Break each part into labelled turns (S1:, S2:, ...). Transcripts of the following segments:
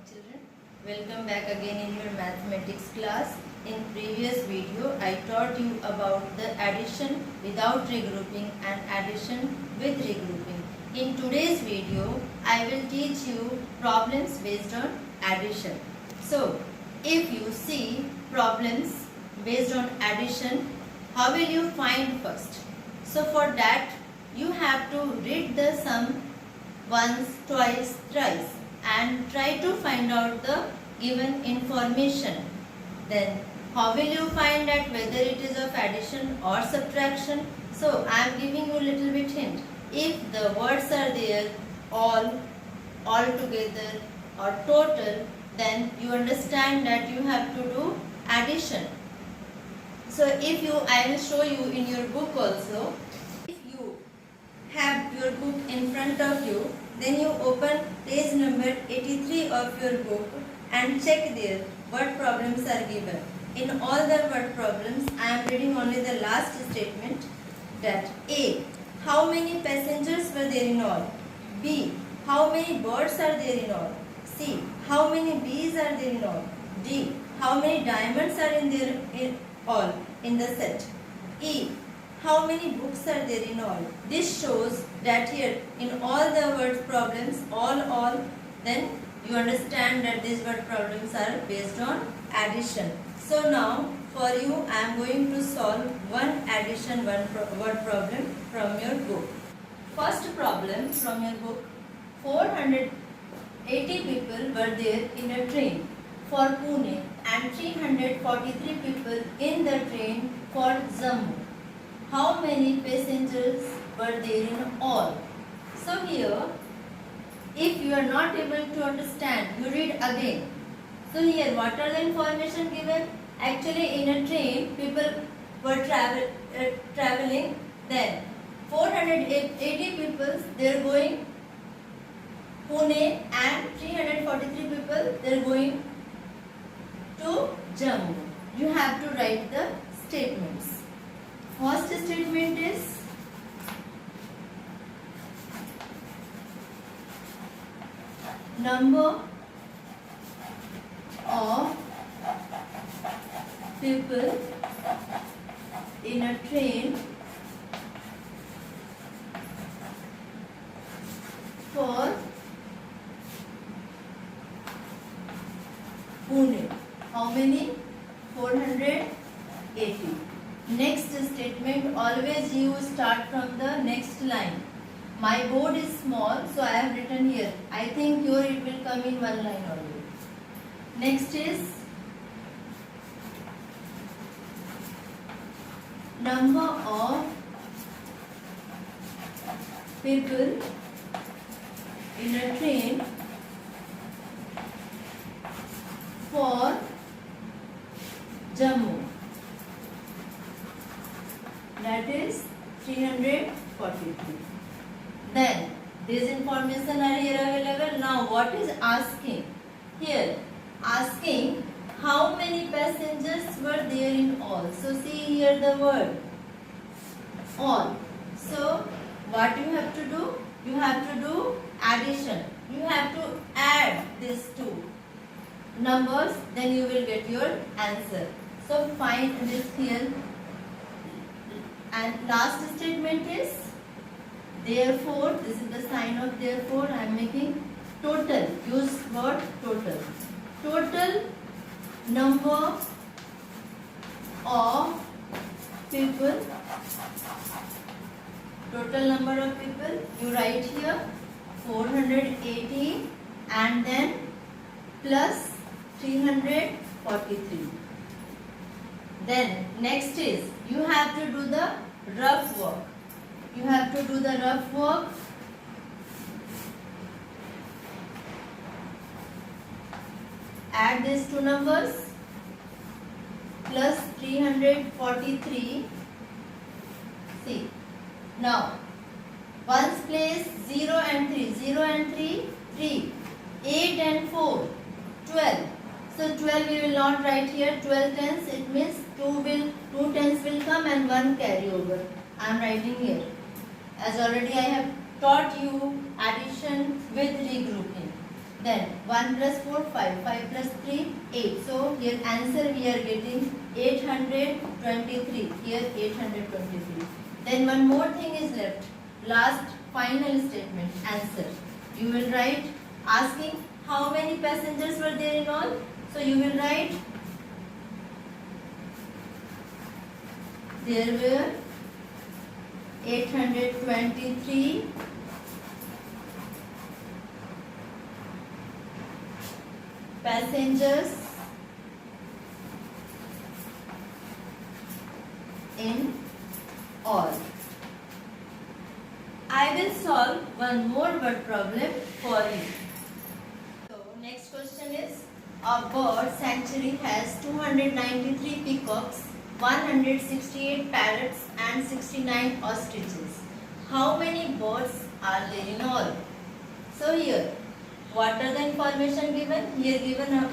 S1: children, welcome back again in your mathematics class. In previous video I taught you about the addition without regrouping and addition with regrouping. In today's video I will teach you problems based on addition. So if you see problems based on addition, how will you find first? So for that you have to read the sum once, twice, thrice and try to find out the given information. Then how will you find out whether it is of addition or subtraction? So I am giving you a little bit hint. If the words are there all together or total, then you understand that you have to do addition. So I will show you in your book also. If you have your book in front of you, then you open page number 83 of your book and check there what problems are given. In all the word problems, I am reading only the last statement, that A. How many passengers were there in all? B. How many birds are there in all? C. How many bees are there in all? D. How many diamonds are in there in all in the set? E. How many books are there in all? This shows that here in all the word problems, all, then you understand that these word problems are based on addition. So now for you I am going to solve one addition word problem from your book. First problem from your book, 480 people were there in a train for Pune and 343 people in the train for Jammu. How many passengers were there in all? So here, if you are not able to understand, you read again. So here, what are the information given? Actually, in a train, people were traveling. Then 480 people, they are going Pune, and 343 people, they are going to Jammu. You have to write the statements. First statement is number of people in a train for Pune. How many? 480. Next statement, always you start from the next line. My board is small, so I have written here. I think here it will come in one line only. Next is number of people in a train for Jammu. That is 343. Then these information are here available. Now what is asking? Here asking how many passengers were there in all. So see here the word all. So what you have to do? You have to do addition. You have to add these two numbers, then you will get your answer. So find this here. And last statement is therefore. This is the sign of therefore. I am making total. Use word total. Total number of people. Total number of people. You write here 480 and then plus 343. Then next is you have to do the rough work. You have to do the rough work. Add these two numbers plus 343. See. Now, ones place 0 and 3. 0 and 3, 3. 8 and 4, 12. So 12 we will not write here. 12 tens, it means 2 tens will come and 1 carry over. I am writing here. As already I have taught you addition with regrouping. Then 1 plus 4, 5. 5 plus 3, 8. So here answer we are getting 823. Here 823. Then one more thing is left. Last final statement, answer. You will write asking how many passengers were there in all. So you will write there were 823 passengers in all. I will solve one more word problem for you. So next question is, a bird sanctuary has 293 peacocks, 168 parrots and 69 ostriches. How many birds are there in all? So here, what are the information given? Here given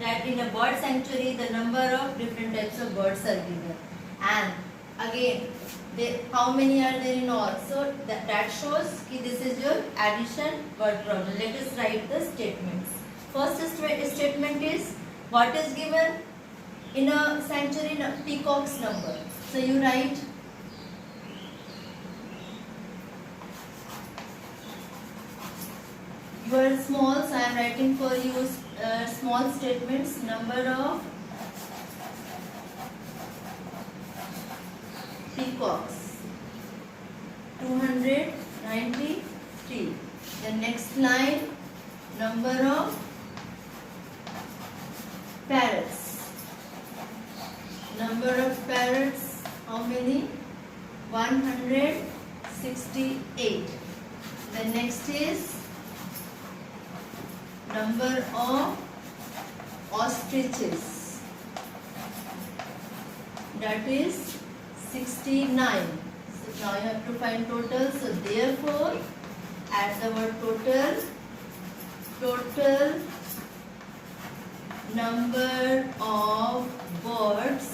S1: that in a bird sanctuary the number of different types of birds are given. And again, how many are there in all? So that shows that this is your addition word problem. Let us write the statements. First statement is, what is given in a sanctuary? Peacock's number. So you write you are small, so I am writing for you small statements. Number of peacocks 293. The next line, number of parrots. Number of parrots, how many? 168. The next is number of ostriches, that is 69. So now you have to find total. So therefore, add the word total. Total number of birds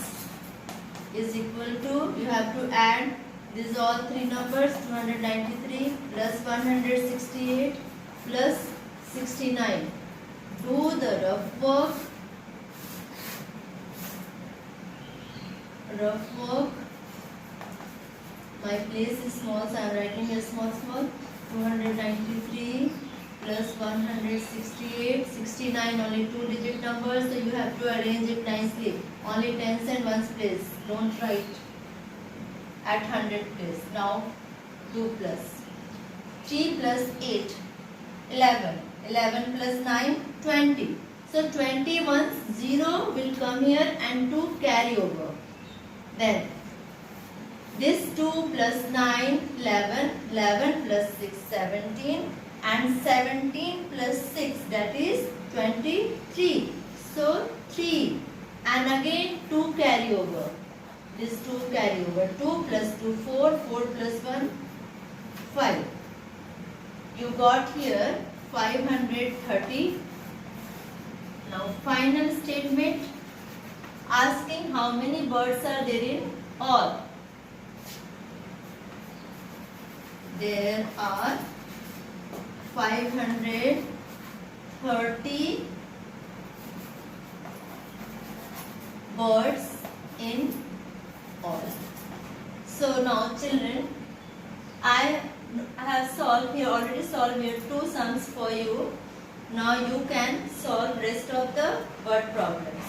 S1: is equal to, you have to add these all three numbers, 293 plus 168 plus 69. Do the rough work. My place is small, so I am writing here small. 293 plus 168, 69, only 2-digit numbers, so you have to arrange it nicely. Only tens and ones place. Don't write at 100 place. Now 2 plus 3 plus 8, 11. 11 plus 9, 20. So 20 once 0 will come here and 2 carry over. Then this 2 plus 9, 11. 11 plus 6, 17. And 17 plus 6, that is 23. So 3. And again 2 carry over. This 2 carry over. 2 plus 2, 4. 4 plus 1, 5. You got here 530. Now final statement, asking how many birds are there in all. There are 530 birds in all. So now children, I have solved here, already solved here 2 sums for you. Now you can solve rest of the word problem.